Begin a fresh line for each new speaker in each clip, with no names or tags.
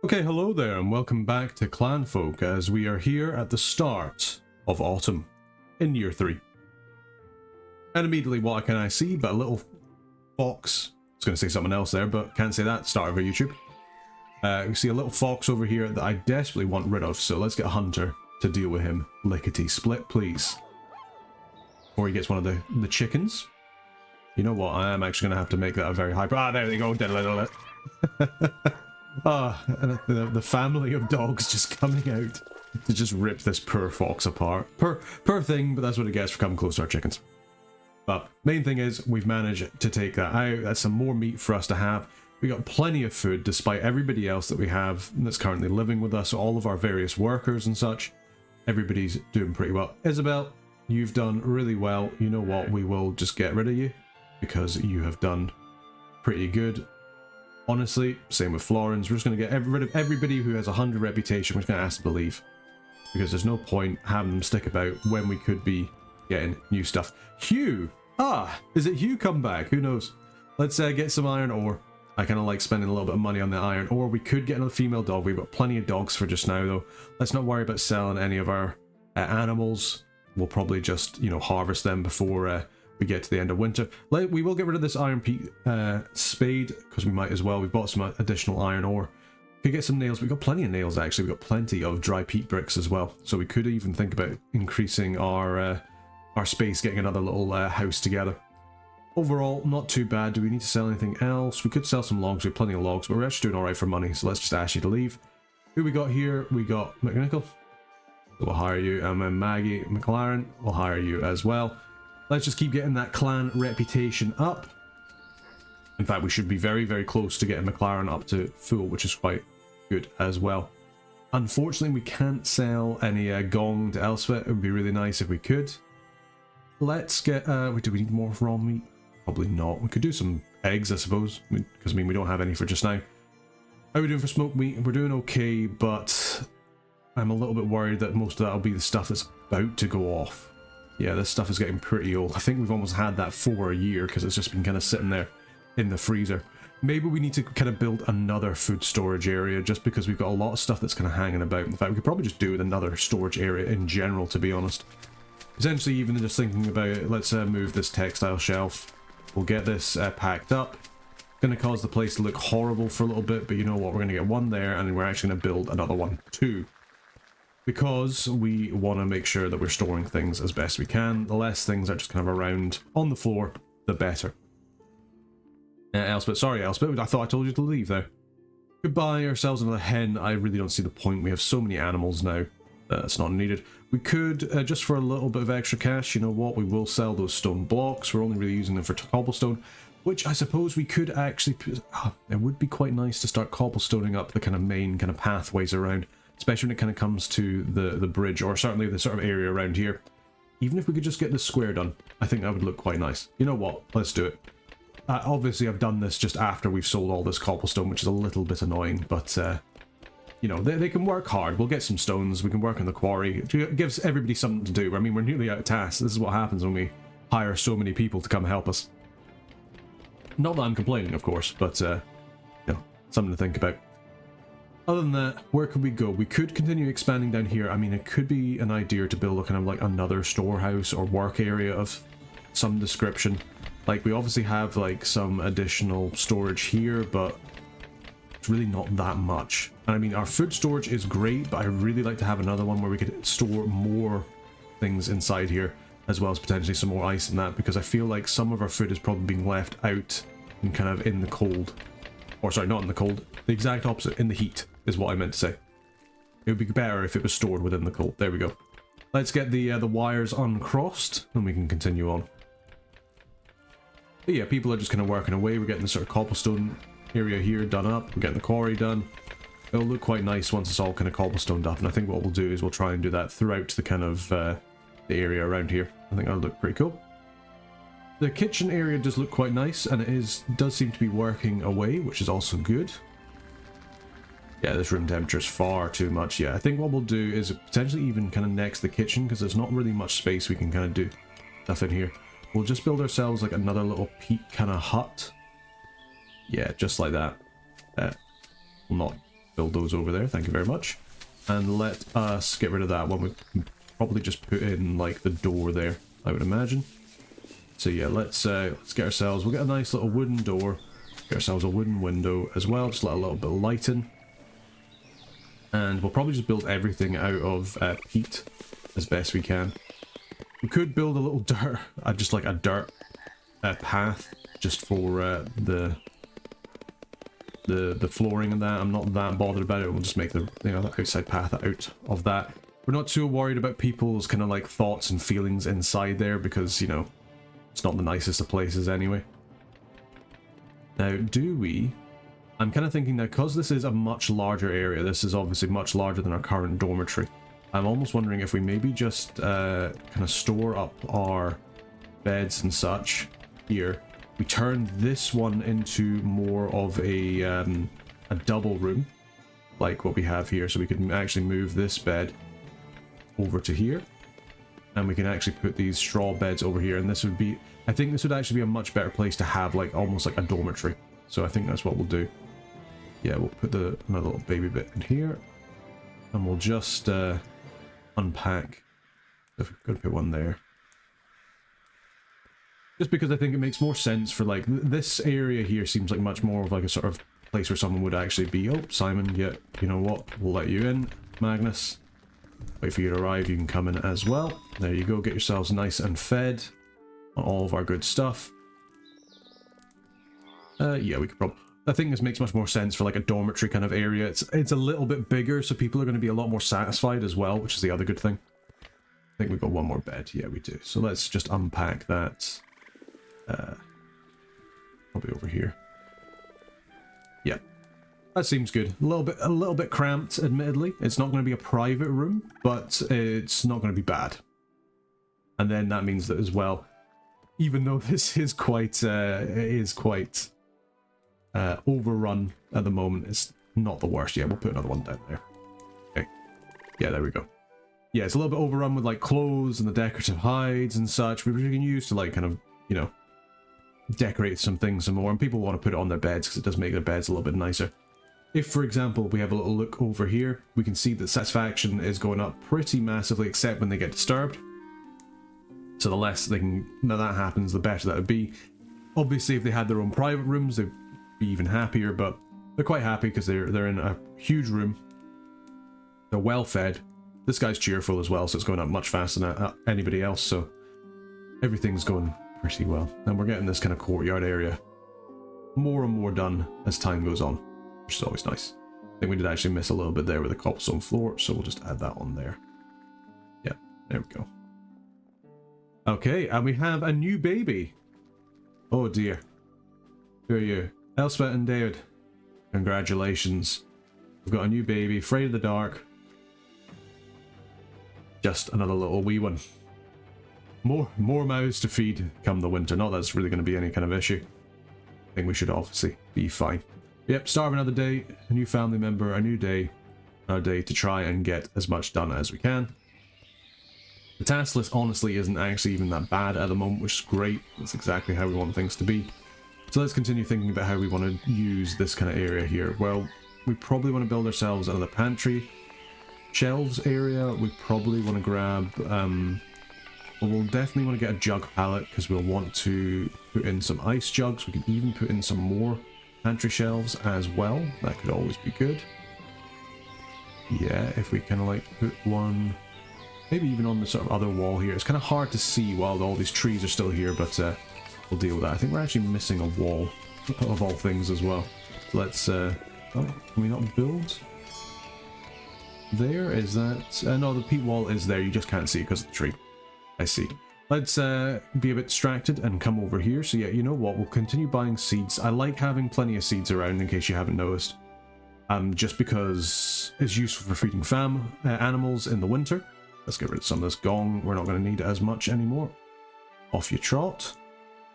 Okay, hello there and welcome back to Clanfolk as we are here at the start of autumn in year 3. And immediately what can I see but a little fox. I was going to say something else there, but can't say that, start of our YouTube. We see a little fox over here that I desperately want rid of, so let's get a hunter to deal with him. Lickety split, please. Before he gets one of the chickens. You know what, I am actually going to have to make that a very high... Ah, there they go. Ah, the family of dogs just coming out to just rip this poor fox apart. Per thing, but that's what it gets for coming close to our chickens. But main thing is, we've managed to take that out. That's some more meat for us to have. We got plenty of food despite everybody else that we have that's currently living with us, all of our various workers and such. Everybody's doing pretty well. Isabel, you've done really well. You know what, we will just get rid of you because you have done pretty good. Honestly, same with Florence. We're just going to get rid of everybody who has 100 reputation. We're just going to ask them to leave. Because there's no point having them stick about when we could be getting new stuff. Hugh! Ah! Is it Hugh come back? Who knows? Let's get some iron ore. I kind of like spending a little bit of money on the iron ore. We could get another female dog. We've got plenty of dogs for just now, though. Let's not worry about selling any of our animals. We'll probably just, you know, harvest them before... we get to the end of winter. We will get rid of this iron spade, because we might as well. We've bought some additional iron ore. Could get some nails. We've got plenty of nails, actually. We've got plenty of dry peat bricks as well. So we could even think about increasing our space, getting another little house together. Overall, not too bad. Do we need to sell anything else? We could sell some logs. We have plenty of logs, but we're actually doing alright for money. So let's just ask you to leave. Who we got here? We got McNichol. We'll hire you. And then Maggie McLaren will hire you as well. Let's just keep getting that clan reputation up. In fact, we should be very, very close to getting McLaren up to full, which is quite good as well. Unfortunately, we can't sell any gong to Elspeth. It would be really nice if we could. Let's get... do we need more raw meat? Probably not. We could do some eggs, I suppose, because I mean, we don't have any for just now. How are we doing for smoked meat? We're doing okay, but I'm a little bit worried that most of that will be the stuff that's about to go off. Yeah, this stuff is getting pretty old. I think we've almost had that for a year because it's just been kind of sitting there in the freezer. Maybe we need to kind of build another food storage area just because we've got a lot of stuff that's kind of hanging about. In fact, we could probably just do with another storage area in general, to be honest. Essentially, even just thinking about it, let's move this textile shelf. We'll get this packed up. Going to cause the place to look horrible for a little bit, but you know what? We're going to get one there and we're actually going to build another one too. Because we want to make sure that we're storing things as best we can. The less things are just kind of around on the floor, the better. Elspeth, sorry Elspeth, I thought I told you to leave there. Could buy ourselves another hen. I really don't see the point. We have so many animals now. That's not needed. We could, just for a little bit of extra cash, you know what, we will sell those stone blocks. We're only really using them for cobblestone, which I suppose we could actually put... it would be quite nice to start cobblestoning up the kind of main kind of pathways around. Especially when it kind of comes to the bridge, or certainly the sort of area around here. Even if we could just get this square done, I think that would look quite nice. You know what? Let's do it. Obviously, I've done this just after we've sold all this cobblestone, which is a little bit annoying, but, you know, they can work hard. We'll get some stones, we can work in the quarry. It gives everybody something to do. I mean, we're nearly out of tasks. This is what happens when we hire so many people to come help us. Not that I'm complaining, of course, but, you know, something to think about. Other than that, where could we go? We could continue expanding down here. I mean, it could be an idea to build a kind of like another storehouse or work area of some description. Like, we obviously have like some additional storage here, but it's really not that much. And I mean, our food storage is great, but I really like to have another one where we could store more things inside here, as well as potentially some more ice and that, because I feel like some of our food is probably being left out and kind of in the cold. Or sorry, not in the cold. The exact opposite, in the heat, is what I meant to say. It would be better if it was stored within the cold. There we go. Let's get the wires uncrossed, and we can continue on. But yeah, people are just kind of working away. We're getting the sort of cobblestone area here done up. We're getting the quarry done. It'll look quite nice once it's all kind of cobblestoned up, and I think what we'll do is we'll try and do that throughout the kind of the area around here. I think that'll look pretty cool. The kitchen area does look quite nice, and it does seem to be working away, which is also good. Yeah, this room temperature is far too much. Yeah, I think what we'll do is potentially even kind of next to the kitchen, because there's not really much space we can kind of do stuff in here. We'll just build ourselves like another little peak kind of hut. Yeah, just like that. Well, not build those over there. Thank you very much. And let us get rid of that one. We can probably just put in like the door there, I would imagine. So yeah, let's get ourselves, we'll get a nice little wooden door, get ourselves a wooden window as well, just let a little bit of light in. And we'll probably just build everything out of peat as best we can. We could build a little dirt, just like a dirt path, just for the flooring and that. I'm not that bothered about it. We'll just make the, you know, the outside path out of that. We're not too worried about people's kind of like thoughts and feelings inside there because, you know, it's not the nicest of places anyway. Now, I'm kind of thinking now, because this is a much larger area, this is obviously much larger than our current dormitory. I'm almost wondering if we maybe just kind of store up our beds and such here. We turn this one into more of a double room, like what we have here. So we could actually move this bed over to here. And we can actually put these straw beds over here, and this would be, I think this would actually be a much better place to have like almost like a dormitory. So I think that's what we'll do. Yeah, we'll put another little baby bit in here, and we'll just unpack. If we're going to put one there, just because I think it makes more sense for like this area here seems like much more of like a sort of place where someone would actually be. Oh, Simon, yeah, you know what? We'll let you in, Magnus. Wait for you to arrive, you can come in as well. There you go, get yourselves nice and fed on all of our good stuff. Yeah, we could probably... I think this makes much more sense for like a dormitory kind of area. It's a little bit bigger, so people are going to be a lot more satisfied as well, which is the other good thing. I think we've got one more bed. Yeah, we do. So let's just unpack that. Probably over here. Yeah. That seems good. A little bit cramped, admittedly. It's not going to be a private room, but it's not going to be bad. And then that means that as well, even though this is quite overrun at the moment, it's not the worst. Yeah, we'll put another one down there. Okay. Yeah, there we go. Yeah, it's a little bit overrun with like clothes and the decorative hides and such, which we can use to like kind of, you know, decorate some things some more. And people want to put it on their beds because it does make their beds a little bit nicer. If, for example, we have a little look over here, we can see that satisfaction is going up pretty massively, except when they get disturbed. So the less they can, that happens, the better that would be. Obviously, if they had their own private rooms, they'd be even happier, but they're quite happy because they're in a huge room. They're well fed. This guy's cheerful as well, so it's going up much faster than anybody else, so everything's going pretty well. And we're getting this kind of courtyard area more and more done as time goes on, which is always nice. I think we did actually miss a little bit there with the cobblestone floor, so we'll just add that on there. Yeah, there we go. Okay, and we have a new baby. Oh dear. Who are you? Elspeth and David. Congratulations. We've got a new baby, afraid of the dark. Just another little wee one. More mouths to feed come the winter. Not that it's really going to be any kind of issue. I think we should obviously be fine. Yep, start of another day, a new family member, a new day, another day to try and get as much done as we can. The task list honestly isn't actually even that bad at the moment, which is great. That's exactly how we want things to be. So let's continue thinking about how we want to use this kind of area here. Well, we probably want to build ourselves another pantry. Shelves area, we probably want to grab... we'll definitely want to get a jug pallet because we'll want to put in some ice jugs. We can even put in some more pantry shelves as well. That could always be good. Yeah, if we kind of like put one... maybe even on the sort of other wall here. It's kind of hard to see while all these trees are still here, but we'll deal with that. I think we're actually missing a wall of all things as well. Let's, oh, can we not build? There, is that, no, the peat wall is there, you just can't see it because of the tree. I see. Let's be a bit distracted and come over here. So yeah, you know what, we'll continue buying seeds. I like having plenty of seeds around in case you haven't noticed. Just because it's useful for feeding animals in the winter. Let's get rid of some of this gong. We're not going to need it as much anymore. Off you trot.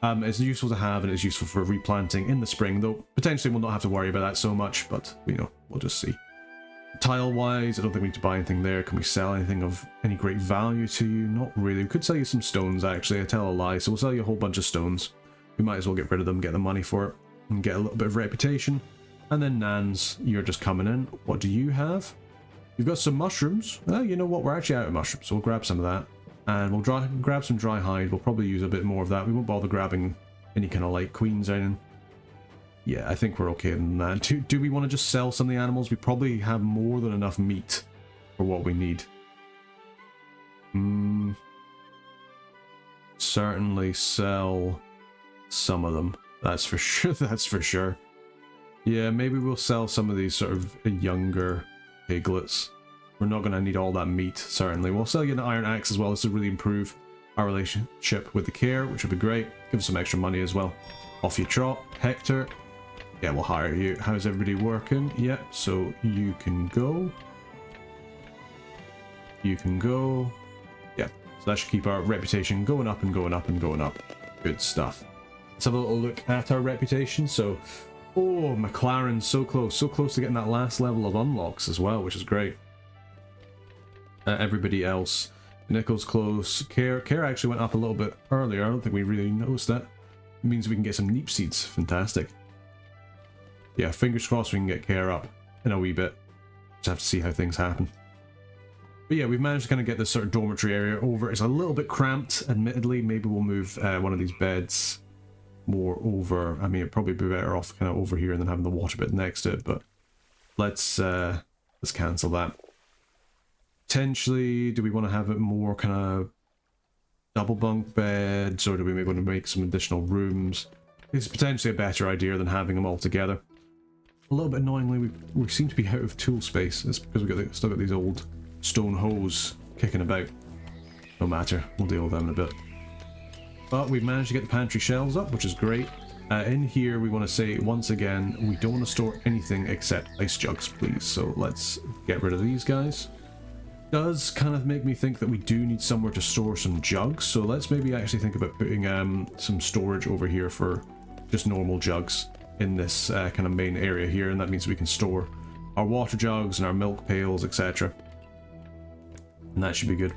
It's useful to have, and it's useful for replanting in the spring, though potentially we'll not have to worry about that so much, but, you know, we'll just see. Tile-wise, I don't think we need to buy anything there. Can we sell anything of any great value to you? Not really. We could sell you some stones, actually. I tell a lie. So we'll sell you a whole bunch of stones. We might as well get rid of them, get the money for it, and get a little bit of reputation. And then Nans, you're just coming in. What do you have? You've got some mushrooms. Well, you know what? We're actually out of mushrooms, so we'll grab some of that. And we'll grab some dry hide. We'll probably use a bit more of that. We won't bother grabbing any kind of like queens or anything. Yeah, I think we're okay on that. Do we want to just sell some of the animals? We probably have more than enough meat for what we need. Certainly sell some of them. That's for sure. That's for sure. Yeah, maybe we'll sell some of these sort of younger piglets. We're not going to need all that meat, certainly. We'll sell you an iron axe as well. This will really improve our relationship with the care, which would be great. Give us some extra money as well. Off you trot. Hector. Yeah, we'll hire you. How's everybody working? Yep, so you can go. You can go. Yeah, so that should keep our reputation going up and going up and going up. Good stuff. Let's have a little look at our reputation. So, oh, McLaren's so close to getting that last level of unlocks as well, which is great. Everybody else, Nichols close. Care actually went up a little bit earlier. I don't think we really noticed that. It means we can get some neep seeds. Fantastic. Yeah, fingers crossed we can get Care up in a wee bit. Just have to see how things happen. But yeah, we've managed to kind of get this sort of dormitory area over. It's a little bit cramped, admittedly. Maybe we'll move one of these beds more over. I mean, it'd probably be better off kind of over here and then having the water bit next to it. But let's cancel that. Potentially, do we want to have it more kind of double bunk beds, or do we maybe want to make some additional rooms? It's potentially a better idea than having them all together. A little bit annoyingly, we seem to be out of tool space. It's because we've still got these old stone hoes kicking about. No matter, we'll deal with them in a bit. But we've managed to get the pantry shelves up, which is great. In here, we want to say, once again, we don't want to store anything except ice jugs, please. So let's get rid of these guys. Does kind of make me think that we do need somewhere to store some jugs. So let's maybe actually think about putting some storage over here for just normal jugs in this kind of main area here. And that means we can store our water jugs and our milk pails, etc. And that should be good.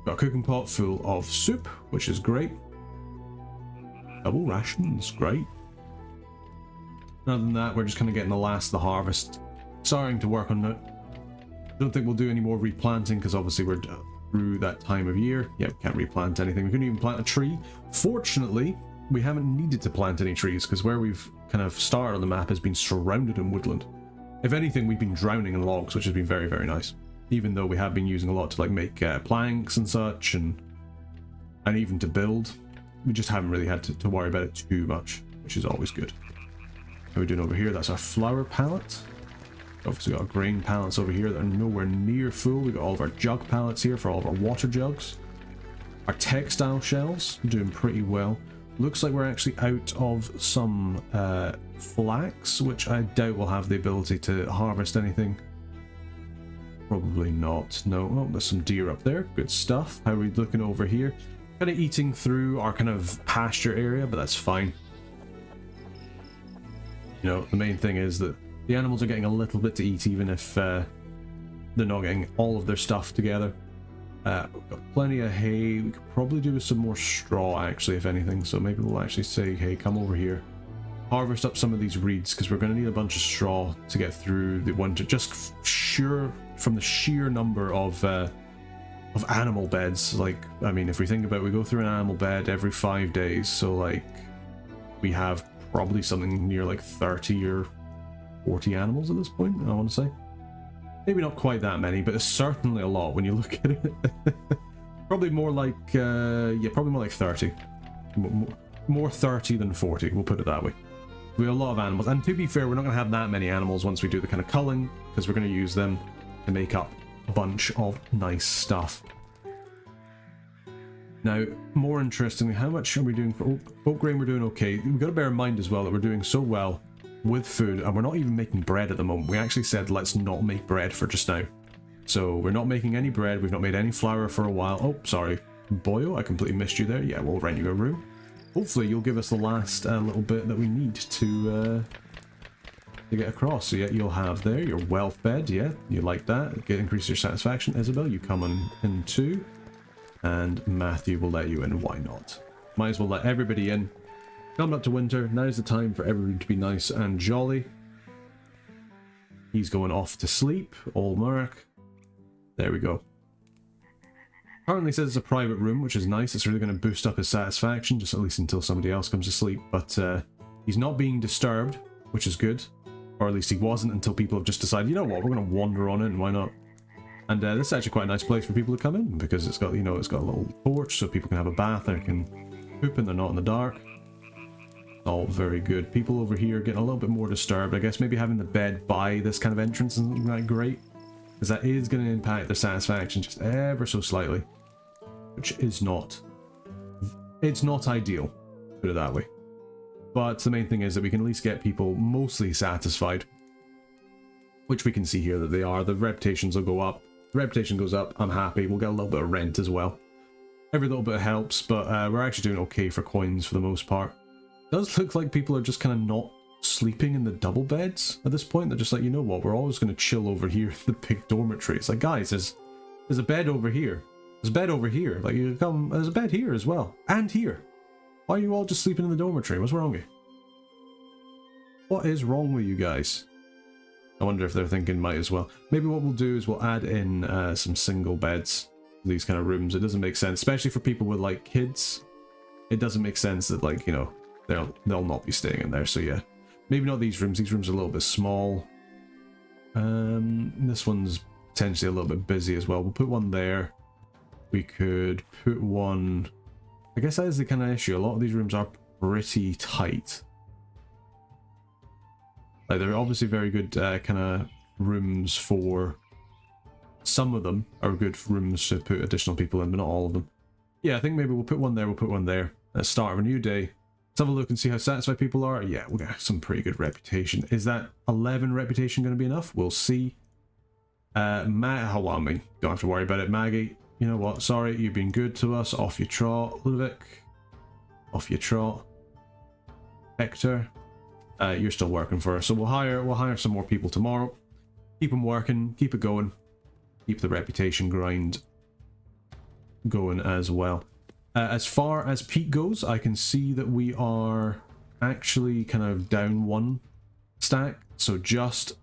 Got a cooking pot full of soup, which is great. Double rations, great. Other than that, we're just kind of getting the last of the harvest. Starting to work on it. Don't think we'll do any more replanting because obviously we're through that time of year. Yeah, we can't replant anything. We couldn't even plant a tree. Fortunately, we haven't needed to plant any trees because where we've kind of started on the map has been surrounded in woodland. If anything, we've been drowning in logs, which has been very, very nice. Even though we have been using a lot to like make planks and such, and even to build, we just haven't really had to worry about it too much, which is always good. How are we doing over here? That's our flour pallet. Obviously got our grain pallets over here that are nowhere near full. We got all of our jug pallets here for all of our water jugs. Our textile shelves doing pretty well. Looks like we're actually out of some flax, which I doubt will have the ability to harvest anything. Probably not. No. Oh, there's some deer up there. Good stuff. How are we looking over here? Kind of eating through our kind of pasture area, but that's fine. You know, the main thing is that the animals are getting a little bit to eat, even if they're not getting all of their stuff together. We've got plenty of hay. We could probably do with some more straw, actually, if anything. So maybe we'll actually say, hey, come over here. Harvest up some of these reeds, because we're going to need a bunch of straw to get through the winter. Just from the sheer number of animal beds. Like, I mean, if we think about it, we go through an animal bed every 5 days. So, like, we have probably something near, like, 30 or 40 animals at this point, I want to say. Maybe not quite that many, but it's certainly a lot when you look at it. Probably more like, yeah, probably more like 30. More 30 than 40, we'll put it that way. We have a lot of animals, and to be fair, we're not going to have that many animals once we do the kind of culling, because we're going to use them to make up a bunch of nice stuff. Now, more interestingly, how much are we doing for oat grain? We're doing okay. We've got to bear in mind as well that we're doing so well with food, and we're not even making bread at the moment. We actually said let's not make bread for just now. So we're not making any bread. We've not made any flour for a while. Oh, sorry. Boyo, I completely missed you there. Yeah, we'll rent you a room. Hopefully you'll give us the last little bit that we need to get across. So yeah, you'll have there your well fed. Yeah, you like that. Increase your satisfaction. Isabel, you come on in too. And Matthew will let you in. Why not? Might as well let everybody in. Coming up to winter, now's the time for everyone to be nice and jolly. He's going off to sleep. All mark. There we go. Currently says it's a private room, which is nice. It's really going to boost up his satisfaction, just at least until somebody else comes to sleep. But he's not being disturbed, which is good. Or at least he wasn't until people have just decided, you know what, we're going to wander on in, why not? And this is actually quite a nice place for people to come in, because it's got, you know, it's got a little porch so people can have a bath, they can poop and they're not in the dark. All very good. People over here getting a little bit more disturbed. I guess maybe having the bed by this kind of entrance isn't that great, because that is going to impact their satisfaction just ever so slightly, which is not, it's not ideal, put it that way. But the main thing is that we can at least get people mostly satisfied, which we can see here that they are. The reputations will go up. The reputation goes up, I'm happy. We'll get a little bit of rent as well. Every little bit helps, but we're actually doing okay for coins for the most part. It does look like people are just kind of not sleeping in the double beds at this point. They're just like, you know what, we're always going to chill over here in the big dormitory. It's like, guys, there's a bed over here. There's a bed over here. Like, you come, there's a bed here as well. And here. Why are you all just sleeping in the dormitory? What's wrong with you? What is wrong with you guys? I wonder if they're thinking might as well. Maybe what we'll do is we'll add in some single beds. These kind of rooms. It doesn't make sense, especially for people with like kids. It doesn't make sense that, like, you know, they'll not be staying in there. So yeah, maybe not these rooms. These rooms are a little bit small. This one's potentially a little bit busy as well. We'll put one there. We could put one. I guess that is the kind of issue. A lot of these rooms are pretty tight. Like, they're obviously very good kind of rooms for. Some of them are good rooms to put additional people in, but not all of them. Yeah, I think maybe we'll put one there, we'll put one there. At the start of a new day. Let's have a look and see how satisfied people are. Yeah, we'll get some pretty good reputation. Is that 11 reputation going to be enough? We'll see. Oh, well, I mean, don't have to worry about it. Maggie, you know what? Sorry, you've been good to us. Off your trot, Ludovic. Off your trot. Hector, you're still working for us, so we'll hire some more people tomorrow. Keep them working, keep it going. Keep the reputation grind going as well. As far as Pete goes, I can see that we are actually kind of down one stack. So just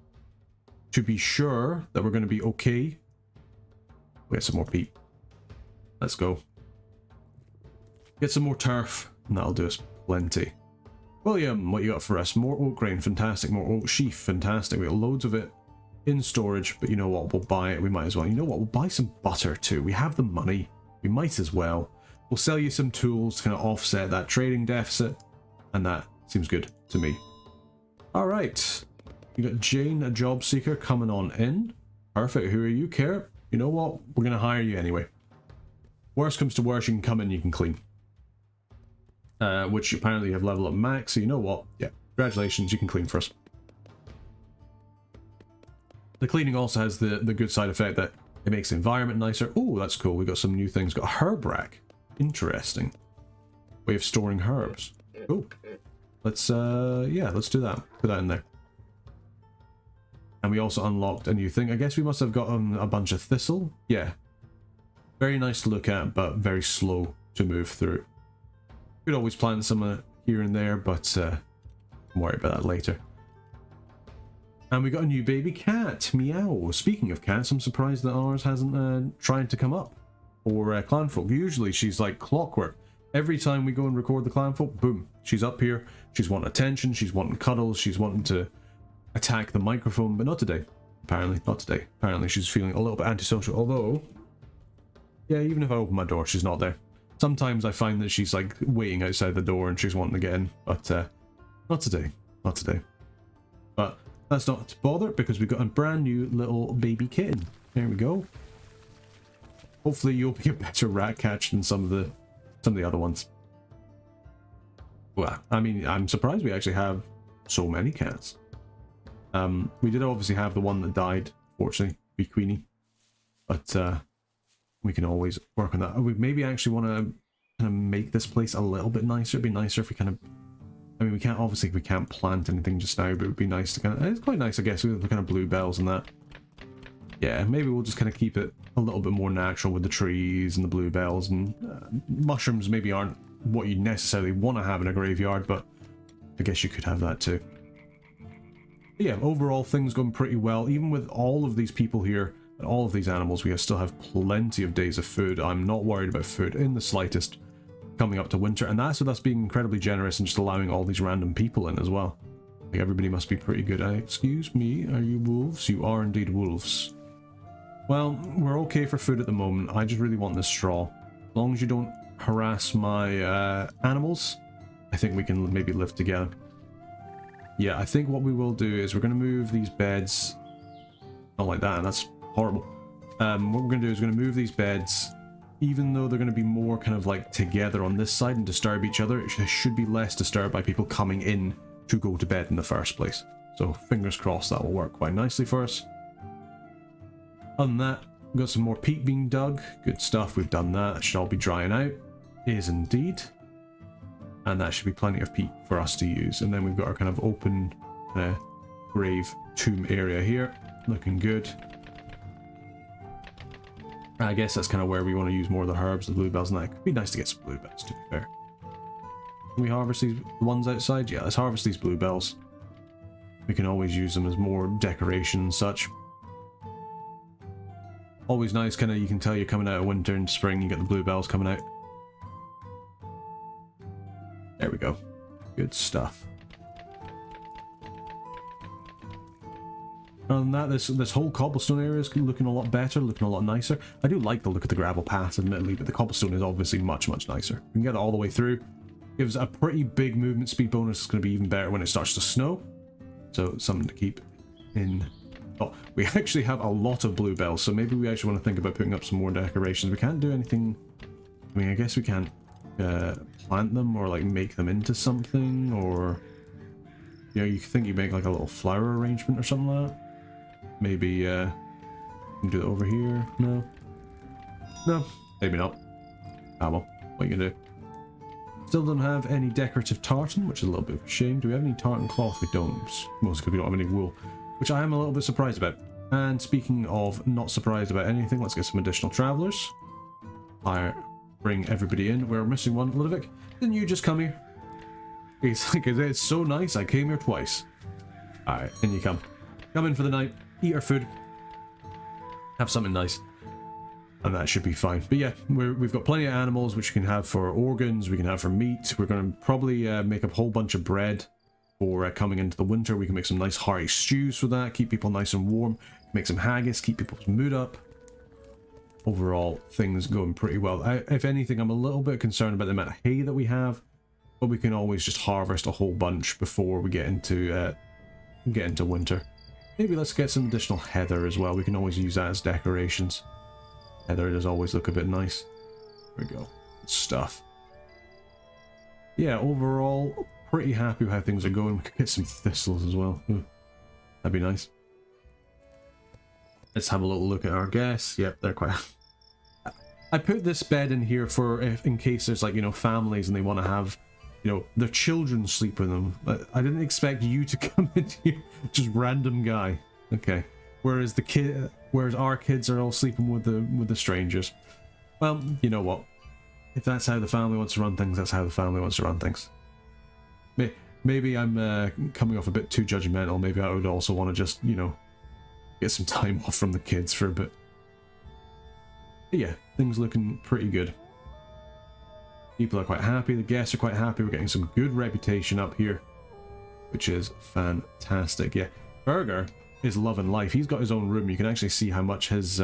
to be sure that we're going to be okay, we'll get some more Pete. Let's go. Get some more turf, and that'll do us plenty. William, what you got for us? More oat grain, fantastic. More oat sheaf, fantastic. We got loads of it in storage, but you know what, we'll buy it. We might as well. You know what, we'll buy some butter too. We have the money, we might as well. We'll sell you some tools to kind of offset that trading deficit, and that seems good to me. All right, you got Jane, a job seeker, coming on in. Perfect. Who are you, Care? You know what, we're gonna hire you anyway. Worst comes to worst, you can come in, you can clean. Which apparently you have level up max, so you know what, yeah, congratulations, you can clean for us. The cleaning also has the good side effect that it makes the environment nicer. Oh, that's cool. We got some new things. Got a herb rack. Interesting. Way of storing herbs. Oh, let's yeah, let's do that. Put that in there. And we also unlocked a new thing. I guess we must have gotten a bunch of thistle. Yeah. Very nice to look at, but very slow to move through. Could always plant some here and there, but don't worry about that later. And we got a new baby cat, Meow. Speaking of cats, I'm surprised that ours hasn't tried to come up. Or Clanfolk. Usually she's like clockwork. Every time we go and record the Clanfolk, boom, she's up here. She's wanting attention, she's wanting cuddles, she's wanting to attack the microphone, but not today. Apparently, not today. Apparently she's feeling a little bit antisocial, although, yeah, even if I open my door, she's not there. Sometimes I find that she's like waiting outside the door and she's wanting to get in, but not today. Not today. But that's not to bother, because we've got a brand new little baby kitten. There we go. Hopefully you'll be a better rat catch than some of the other ones. Well, I mean, I'm surprised we actually have so many cats. We did obviously have the one that died, fortunately, Wee Queenie. But we can always work on that. We maybe actually want to kind of make this place a little bit nicer. It'd be nicer if we kind of, I mean, we can't plant anything just now, but it would be nice to kind of, it's quite nice, I guess, with the kind of bluebells and that. Yeah, maybe we'll just kind of keep it a little bit more natural with the trees and the bluebells, and mushrooms maybe aren't what you necessarily want to have in a graveyard, but I guess you could have that too. But yeah, overall things going pretty well. Even with all of these people here and all of these animals, we still have plenty of days of food. I'm not worried about food in the slightest coming up to winter, and that's with us being incredibly generous and just allowing all these random people in as well. Like, everybody must be pretty good. Excuse me, are you wolves? You are indeed wolves. Well, we're okay for food at the moment. I just really want this straw. As long as you don't harass my animals, I think we can maybe live together. Yeah, I think what we will do is we're going to move these beds. Not like that, that's horrible. What we're going to do is we're going to move these beds. Even though they're going to be more kind of like together on this side and disturb each other, it should be less disturbed by people coming in to go to bed in the first place. So fingers crossed that will work quite nicely for us. Other than that, we've got some more peat being dug. Good stuff, we've done that. That should all be drying out. Is indeed. And that should be plenty of peat for us to use. And then we've got our kind of open grave tomb area here. Looking good. I guess that's kind of where we want to use more of the herbs, the bluebells, and that. It'd be nice to get some bluebells, to be fair. Can we harvest these ones outside? Yeah, let's harvest these bluebells. We can always use them as more decoration and such. Always nice, kind of, you can tell you're coming out of winter and spring, you get the bluebells coming out. There we go. Good stuff. Other than that, this whole cobblestone area is looking a lot better, looking a lot nicer. I do like the look of the gravel path, admittedly, but the cobblestone is obviously much, much nicer. We can get it all the way through. Gives a pretty big movement speed bonus. It's going to be even better when it starts to snow. So, something to keep in. Oh, we actually have a lot of bluebells, so maybe we actually want to think about putting up some more decorations. We can't do anything. I mean, I guess we can't plant them or like make them into something, or you know, you think you make like a little flower arrangement or something like that. Maybe you can do that over here. No, maybe not. Ah well, what you can do. Still don't have any decorative tartan, which is a little bit of a shame. Do we have any tartan cloth? We don't. Mostly because we don't have any wool, which I am a little bit surprised about. And speaking of not surprised about anything, let's get some additional travelers. I bring everybody in. We're missing one. Ludovic, didn't you just come here? He's like, it's so nice, I came here twice. Alright, in you come. Come in for the night, eat our food, have something nice, and that should be fine. But yeah, we've got plenty of animals which we can have for organs, we can have for meat. We're going to probably make a whole bunch of bread for coming into the winter. We can make some nice hearty stews for that, keep people nice and warm, make some haggis, keep people's mood up. Overall, things going pretty well. If anything, I'm a little bit concerned about the amount of hay that we have, but we can always just harvest a whole bunch before we get into winter. Maybe let's get some additional heather as well. We can always use that as decorations. Heather does always look a bit nice. There we go. Good stuff. Yeah, overall, pretty happy with how things are going. We could get some thistles as well. Ooh, that'd be nice. Let's have a little look at our guests. Yep, they're quite... I put this bed in here for in case there's like, you know, families and they want to have, you know, their children sleep with them. I didn't expect you to come in here, just random guy. Okay. Whereas our kids are all sleeping with the strangers. Well, you know what? If that's how the family wants to run things, that's how the family wants to run things. Maybe I'm coming off a bit too judgmental. Maybe I would also want to just, you know, get some time off from the kids for a bit. But yeah, things looking pretty good. People are quite happy, the guests are quite happy, we're getting some good reputation up here, which is fantastic. Yeah, Burger is loving life. He's got his own room. You can actually see how much his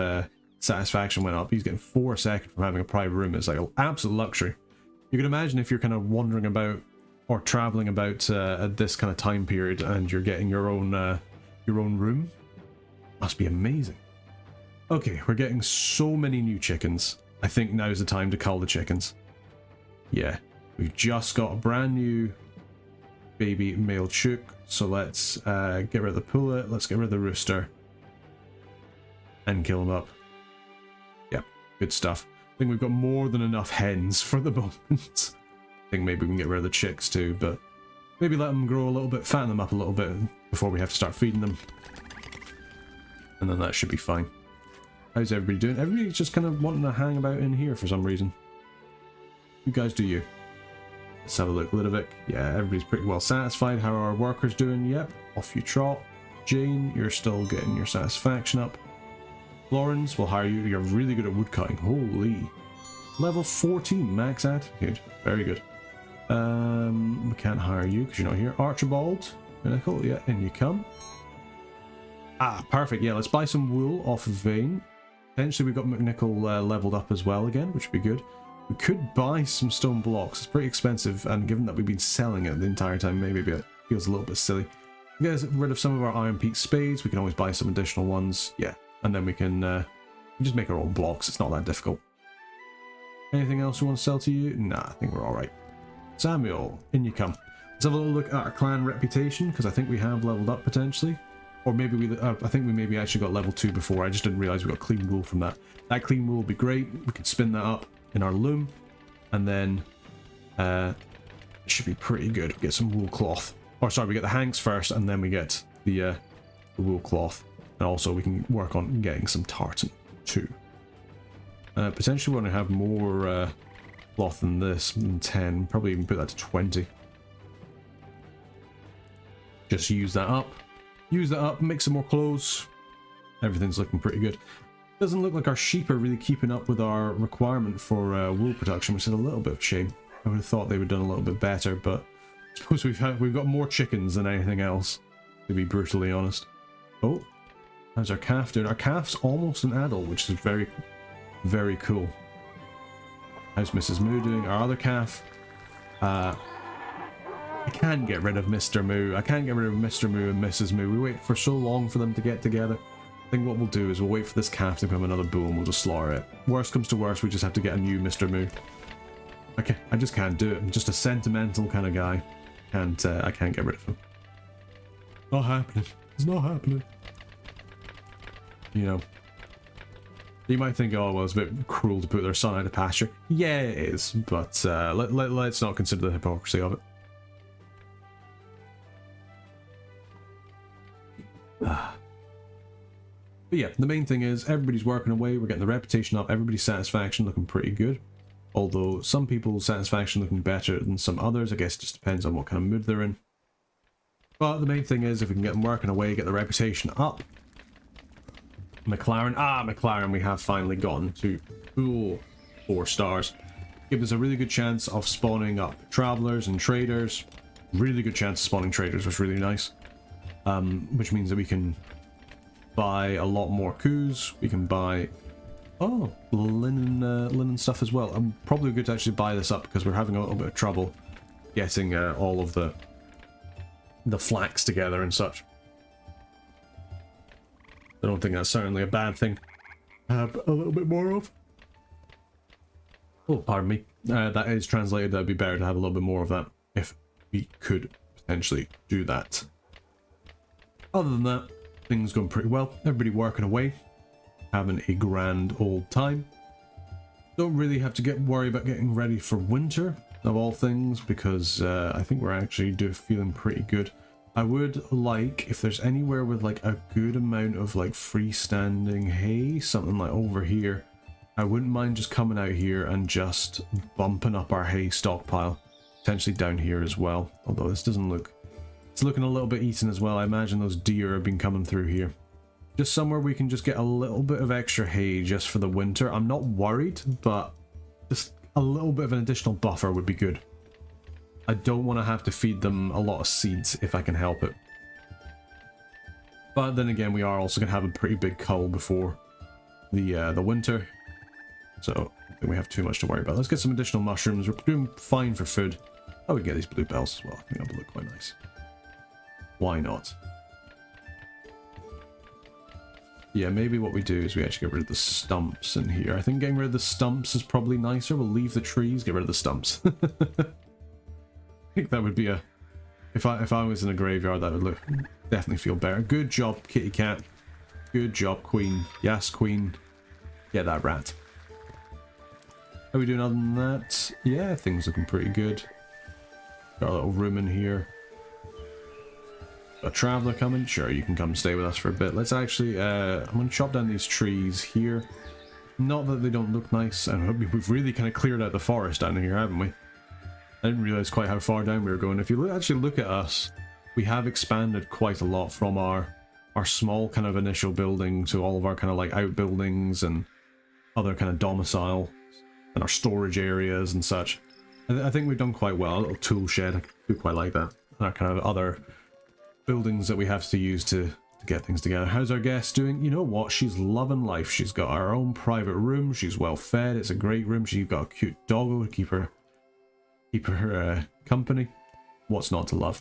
satisfaction went up. He's getting 4 seconds from having a private room. It's like an absolute luxury. You can imagine if you're kind of wandering about or traveling about at this kind of time period and you're getting your own room. Must be amazing. Okay, we're getting so many new chickens. I think now's the time to cull the chickens. Yeah, we've just got a brand new baby male chook, so let's get rid of the pullet, let's get rid of the rooster, and kill him up. Yeah, good stuff. I think we've got more than enough hens for the moment. I think maybe we can get rid of the chicks too, but maybe let them grow a little bit, fatten them up a little bit before we have to start feeding them. And then that should be fine. How's everybody doing? Everybody's just kind of wanting to hang about in here for some reason. You guys do you. Let's have a look. Ludovic. Yeah, everybody's pretty well satisfied. How are our workers doing? Yep. Off you trot. Jane, you're still getting your satisfaction up. Florence, we'll hire you. You're really good at woodcutting. Holy. Level 14 max attitude. Very good. We can't hire you because you're not here. Archibald, Pinnacle, yeah, in you come. Ah, perfect. Yeah, let's buy some wool off of Vane. Potentially we've got McNichol leveled up as well again, which would be good. We could buy some stone blocks. It's pretty expensive, and given that we've been selling it the entire time, maybe it feels a little bit silly. Get rid of some of our Iron Peak spades. We can always buy some additional ones. Yeah, and then we can just make our own blocks. It's not that difficult. Anything else we want to sell to you? Nah, I think we're all right. Samuel, in you come. Let's have a little look at our clan reputation, because I think we have leveled up potentially. Or maybe I think we maybe actually got level 2 before. I just didn't realize we got clean wool from that. That clean wool would be great. We could spin that up in our loom, and then it should be pretty good. Get some wool cloth. Or sorry, we get the hanks first, and then we get the wool cloth. And also we can work on getting some tartan too. Potentially we want to have more cloth than this, than 10. Probably even put that to 20. Just use that up. Use that up, make some more clothes. Everything's looking pretty good. Doesn't look like our sheep are really keeping up with our requirement for wool production, which is a little bit of a shame. I would have thought they would have done a little bit better, but I suppose we've got more chickens than anything else, to be brutally honest. Oh, how's our calf doing? Our calf's almost an adult, which is very, very cool. How's Mrs. Moo doing? Our other calf, I can't get rid of Mr. Moo. I can't get rid of Mr. Moo and Mrs. Moo. We wait for so long for them to get together. I think what we'll do is we'll wait for this calf to become another bull and we'll just slaughter it. Worst comes to worst, we just have to get a new Mr. Moo. Okay, I just can't do it. I'm just a sentimental kind of guy. I can't get rid of him. Not happening. It's not happening. You know. You might think, oh, well, it's a bit cruel to put their son out of pasture. Yeah, it is, but let's not consider the hypocrisy of it. But yeah, the main thing is everybody's working away, we're getting the reputation up, everybody's satisfaction looking pretty good. Although some people's satisfaction looking better than some others, I guess it just depends on what kind of mood they're in. But the main thing is if we can get them working away, get the reputation up. McLaren, McLaren we have finally gotten to full 4 stars. Gives us a really good chance of spawning up travelers and traders. Really good chance of spawning traders, which is really nice. Which means that we can buy a lot more coups. We can buy linen stuff as well. I'm probably good to actually buy this up because we're having a little bit of trouble getting all of the flax together and such. I don't think that's certainly a bad thing to have a little bit more of. Oh, pardon me. That is translated. That'd be better to have a little bit more of that if we could potentially do that. Other than that, things going pretty well. Everybody working away, having a grand old time. Don't really have to worry about getting ready for winter, of all things, because I think we're actually feeling pretty good. I would like, if there's anywhere with like a good amount of like freestanding hay, something like over here, I wouldn't mind just coming out here and just bumping up our hay stockpile. Potentially down here as well, although this doesn't look... It's looking a little bit eaten as well. I imagine those deer have been coming through here. Just somewhere we can just get a little bit of extra hay just for the winter. I'm not worried, but just a little bit of an additional buffer would be good. I don't want to have to feed them a lot of seeds if I can help it. But then again, we are also going to have a pretty big cull before the winter. So I don't think we have too much to worry about. Let's get some additional mushrooms. We're doing fine for food. Oh, we can get these bluebells as well. I think that would look quite nice. Why not? Yeah, maybe what we do is we actually get rid of the stumps in here. I think getting rid of the stumps is probably nicer. We'll leave the trees, get rid of the stumps. I think that would be a... If I was in a graveyard, that would definitely feel better. Good job, kitty cat. Good job, queen. Yes, queen. Get that rat. How are we doing other than that? Yeah, things looking pretty good. Got a little room in here. A traveler coming? Sure, you can come stay with us for a bit. Let's actually, I'm going to chop down these trees here. Not that they don't look nice, and we've really kind of cleared out the forest down here, haven't we? I didn't realize quite how far down we were going. If you actually look at us, we have expanded quite a lot from our our small kind of initial building to all of our kind of like outbuildings and other kind of domicile and our storage areas and such. I think we've done quite well. A little tool shed, I do quite like that. And our kind of other buildings that we have to use to get things together. How's our guest doing? You know what? She's loving life. She's got her own private room. She's well fed. It's a great room. She's got a cute doggo to keep her company. What's not to love?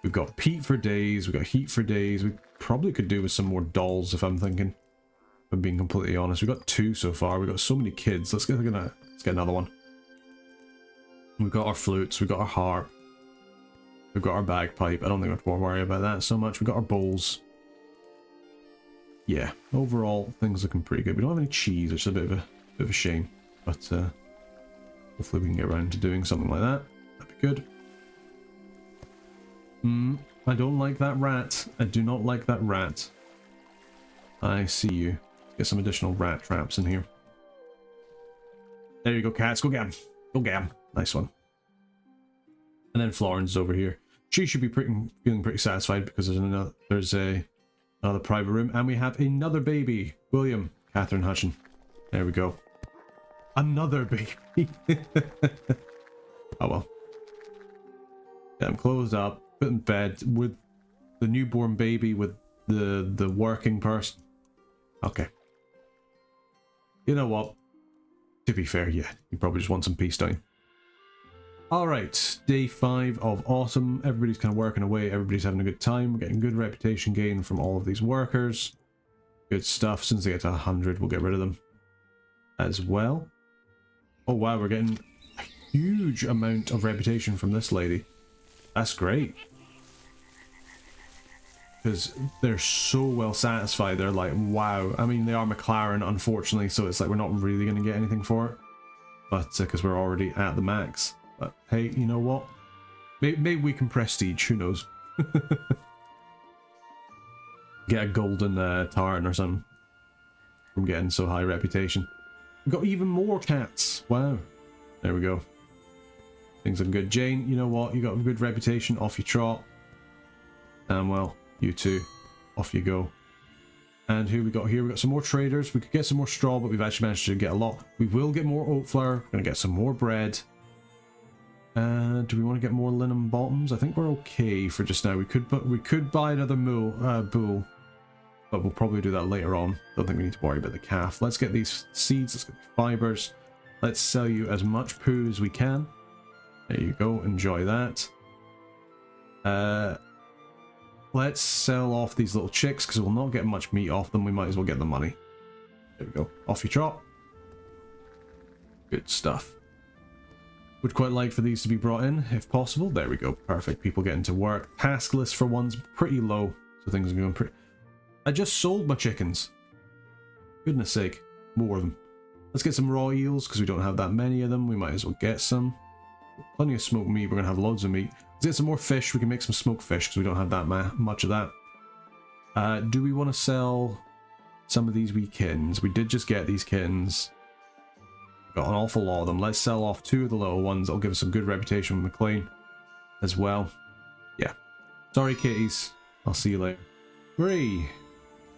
We've got peat for days. We've got heat for days. We probably could do with some more dolls if I'm thinking. If I'm being completely honest. We've got 2 so far. We've got so many kids. Let's get another one. We've got our flutes. We've got our harp. We've got our bagpipe. I don't think we have to worry about that so much. We've got our bowls. Yeah, overall, things looking pretty good. We don't have any cheese, which is a bit of a shame. But hopefully we can get around to doing something like that. That'd be good. I don't like that rat. I do not like that rat. I see you. Get some additional rat traps in here. There you go, cats. Go get 'em. Go get 'em. Nice one. And then Florence over here. She should be feeling pretty satisfied because there's another private room, and we have another baby, William, Catherine Hutchin. There we go. Another baby. Oh well. Get him closed up, put in bed with the newborn baby with the working person. Okay. You know what? To be fair, yeah, you probably just want some peace time. Alright, day 5 of autumn. Everybody's kind of working away. Everybody's having a good time. We're getting good reputation gain from all of these workers. Good stuff. Since they get to 100, we'll get rid of them as well. Oh wow, we're getting a huge amount of reputation from this lady. That's great. Because they're so well satisfied. They're like, wow. I mean, they are McLaren, unfortunately, so it's like we're not really going to get anything for it. But because we're already at the max. But hey, you know what? Maybe we can prestige, who knows? Get a golden tartan or something from getting so high reputation. We've got even more cats. Wow. There we go. Things looking good. Jane, you know what? You got a good reputation. Off you trot. And well, you too. Off you go. And who we got here? We got some more traders. We could get some more straw, but we've actually managed to get a lot. We will get more oat flour. We're going to get some more bread. Do we want to get more linen bottoms? I think we're okay for just now. We could buy another bull, but we'll probably do that later on. Don't think we need to worry about the calf. Let's get these seeds. Let's get the fibers. Let's sell you as much poo as we can. There you go. Enjoy that. Let's sell off these little chicks because we'll not get much meat off them. We might as well get the money. There we go. Off you trot. Good stuff. Would quite like for these to be brought in, if possible. There we go. Perfect. People getting to work. Task list for one's pretty low, so things are going pretty... I just sold my chickens. Goodness sake. More of them. Let's get some raw eels, because we don't have that many of them. We might as well get some. Plenty of smoked meat. We're going to have loads of meat. Let's get some more fish. We can make some smoked fish, because we don't have that much of that. Do we want to sell some of these wee kittens? We did just get these kittens. Got an awful lot of them. Let's sell off 2 of the little ones. That'll give us some good reputation with McLean as well. Yeah. Sorry, kitties. I'll see you later. 3.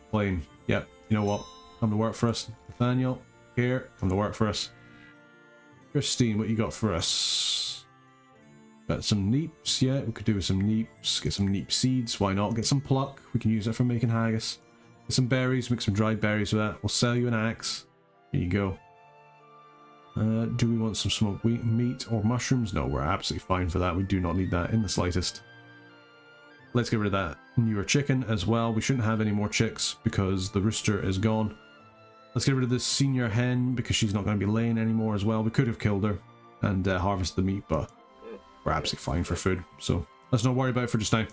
McLean. Yep. You know what? Come to work for us. Nathaniel. Here. Come to work for us. Christine, what you got for us? Got some neeps. Yeah, we could do with some neeps. Get some neep seeds. Why not? Get some pluck. We can use that for making haggis. Get some berries. Make some dried berries with that. We'll sell you an axe. Here you go. Do we want some smoked meat or mushrooms? No, we're absolutely fine for that. We do not need that in the slightest. Let's get rid of that newer chicken as well. We shouldn't have any more chicks because the rooster is gone. Let's get rid of this senior hen because she's not going to be laying anymore as well. We could have killed her and harvested the meat, but we're absolutely fine for food. So let's not worry about it for just now.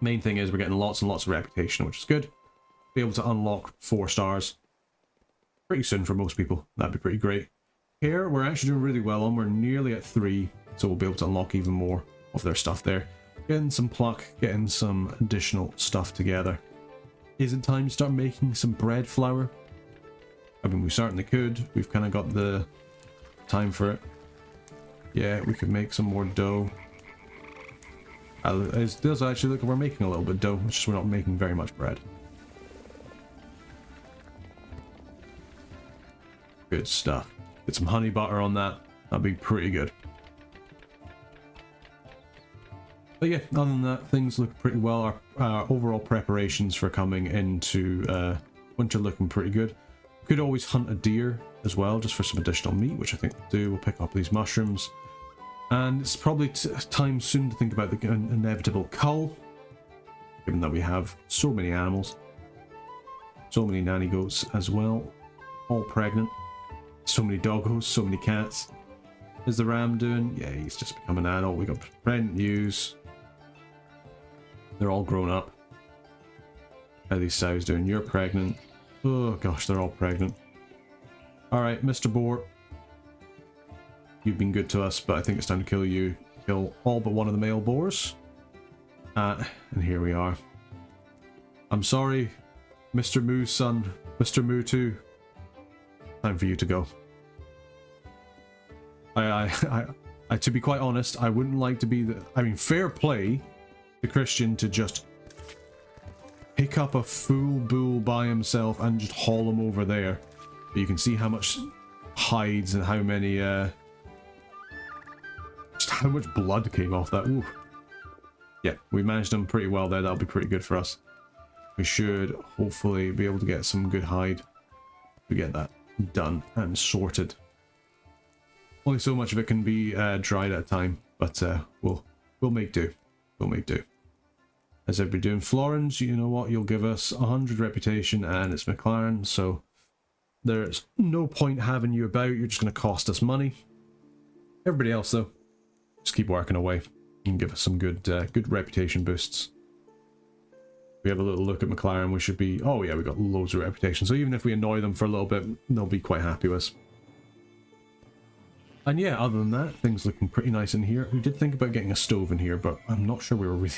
Main thing is we're getting lots and lots of reputation, which is good. Be able to unlock 4 stars pretty soon for most people. That'd be pretty great. Here, we're actually doing really well on. We're nearly at 3, so we'll be able to unlock even more of their stuff there. Getting some pluck, getting some additional stuff together. Is it time to start making some bread flour? I mean, we certainly could. We've kind of got the time for it. Yeah, we could make some more dough. It does actually look like we're making a little bit of dough, it's just we're not making very much bread. Good stuff. Get some honey butter on that. That'd be pretty good. But yeah, other than that, things look pretty well. Our overall preparations for coming into winter looking pretty good. Could always hunt a deer as well, just for some additional meat, which I think we'll do. We'll pick up these mushrooms. And it's probably time soon to think about the inevitable cull, given that we have so many animals. So many nanny goats as well, all pregnant. So many doggos, so many cats. Is the ram doing? Yeah, he's just become an adult. We got pregnant ewes. They're all grown up. How are these sows doing? You're pregnant. Oh gosh, they're all pregnant. Alright, Mr. Boar. You've been good to us, but I think it's time to kill you. Kill all but one of the male boars. And here we are. I'm sorry, Mr. Moo's son. Mr. Moo 2. Time for you to go. To be quite honest, I wouldn't like to be the... I mean, fair play to Christian to just pick up a full bull by himself and just haul him over there. But you can see how much hides and how many, just how much blood came off that. Ooh. Yeah, we managed them pretty well there. That'll be pretty good for us. We should hopefully be able to get some good hide to get that done and sorted. Only so much of it can be dried at a time, but we'll make do. We'll make do. As everybody doing? Florence, you know what? You'll give us 100 reputation, and it's McLaren, so there's no point having you about. You're just going to cost us money. Everybody else, though, just keep working away. You can give us some good good reputation boosts. We have a little look at McLaren. We should be... Oh yeah, we got loads of reputation. So even if we annoy them for a little bit, they'll be quite happy with us. And yeah, other than that, things looking pretty nice in here. We did think about getting a stove in here, but I'm not sure we were really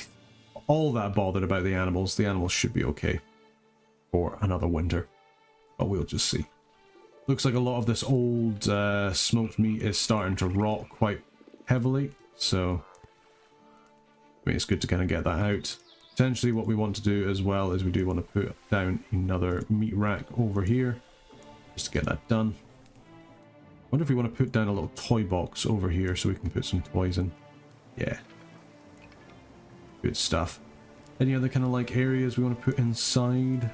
all that bothered about the animals. The animals should be okay for another winter, but we'll just see. Looks like a lot of this old smoked meat is starting to rot quite heavily, so I mean, it's good to kind of get that out. Potentially what we want to do as well is we do want to put down another meat rack over here, just to get that done. I wonder if we want to put down a little toy box over here so we can put some toys in. Yeah. Good stuff. Any other kind of like areas we want to put inside?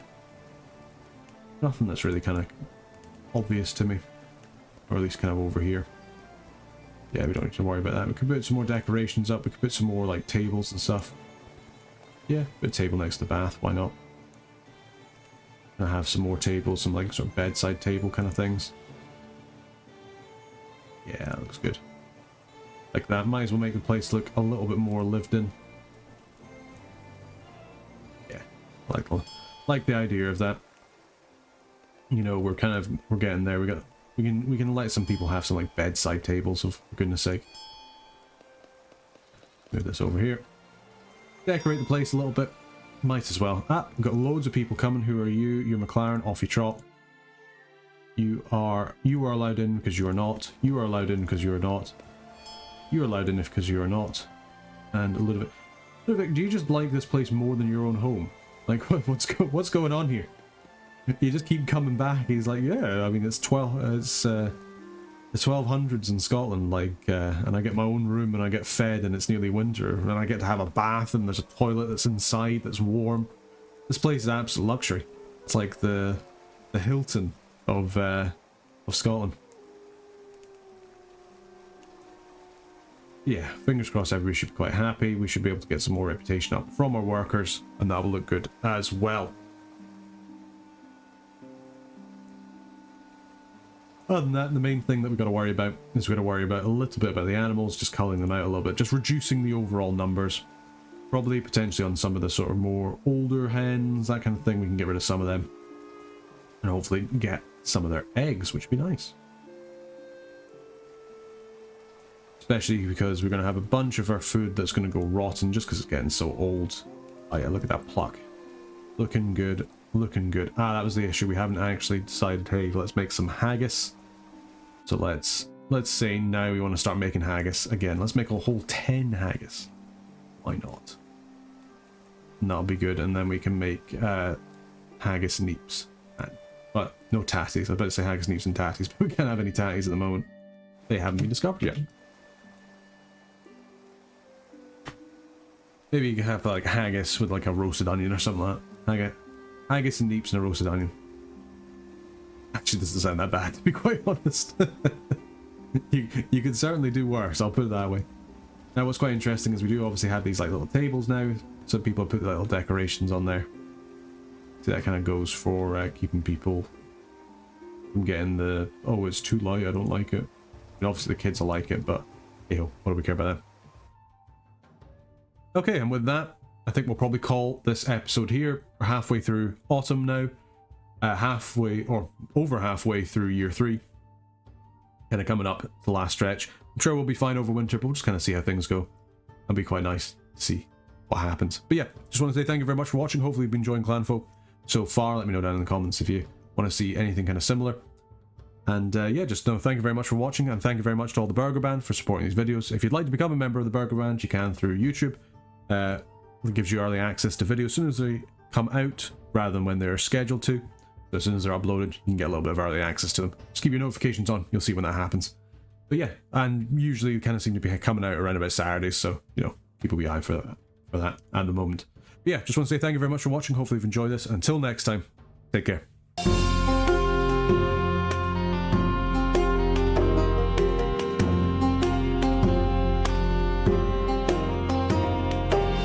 Nothing that's really kind of obvious to me. Or at least kind of over here. Yeah, we don't need to worry about that. We could put some more decorations up. We could put some more like tables and stuff. Yeah, put a table next to the bath. Why not? And have some more tables, some like sort of bedside table kind of things. Yeah, that looks good. Like that. Might as well make the place look a little bit more lived in. Yeah, like the idea of that. You know, we're getting there. We can let some people have some like bedside tables, for goodness sake. Move this over here. Decorate the place a little bit. Might as well. Ah, we've got loads of people coming. Who are you? You're McLaren. Off you trot. You are allowed in because you are not. You are allowed in because you are not. You're allowed in because you are not. And a little bit. Ludwig, do you just like this place more than your own home? Like, what's going on here? You just keep coming back. He's like, yeah. I mean, it's the 1200s in Scotland. Like, and I get my own room and I get fed and it's nearly winter and I get to have a bath and there's a toilet that's inside that's warm. This place is absolute luxury. It's like the Hilton of Scotland. Yeah, fingers crossed everybody should be quite happy. We should be able to get some more reputation up from our workers and that will look good as well. Other than that, the main thing that we've got to worry about is we've got to worry about a little bit about the animals, just culling them out a little bit, just reducing the overall numbers. Probably potentially on some of the sort of more older hens, that kind of thing, we can get rid of some of them. And hopefully get some of their eggs, which would be nice. Especially because we're going to have a bunch of our food that's going to go rotten just because it's getting so old. Oh yeah, look at that pluck. Looking good, looking good. Ah, that was the issue. We haven't actually decided, hey, let's make some haggis. So let's say now we want to start making haggis again. Let's make a whole 10 haggis. Why not? And that'll be good, and then we can make haggis neeps. But no tatties. I was about to say haggis neeps and tatties, but we can't have any tatties at the moment. They haven't been discovered yet. Maybe you could have like haggis with like a roasted onion or something like that. Haggis and neeps and a roasted onion. Actually, this doesn't sound that bad, to be quite honest. you could certainly do worse, I'll put it that way. Now what's quite interesting is we do obviously have these like little tables now, so people put little decorations on there. So that kind of goes for keeping people from getting the, oh, it's too light, I don't like it. And obviously the kids will like it, but ew, what do we care about that? Okay, and with that, I think we'll probably call this episode here. We're halfway through autumn now. Halfway, or over halfway through year 3. Kind of coming up the last stretch. I'm sure we'll be fine over winter, but we'll just kind of see how things go. It'll be quite nice to see what happens. But yeah, just want to say thank you very much for watching. Hopefully you've been enjoying Clanfolk so far. Let me know down in the comments if you want to see anything kind of similar. And yeah, just know thank you very much for watching, and thank you very much to all the Burger Band for supporting these videos. If you'd like to become a member of the Burger Band, you can through YouTube. It gives you early access to videos as soon as they come out, rather than when they're scheduled to. So as soon as they're uploaded, you can get a little bit of early access to them. Just keep your notifications on, you'll see when that happens. But yeah, and usually kind of seem to be coming out around about Saturdays, so, you know, keep a wee eye for that at the moment. But yeah, just want to say thank you very much for watching. Hopefully you've enjoyed this. Until next time, take care.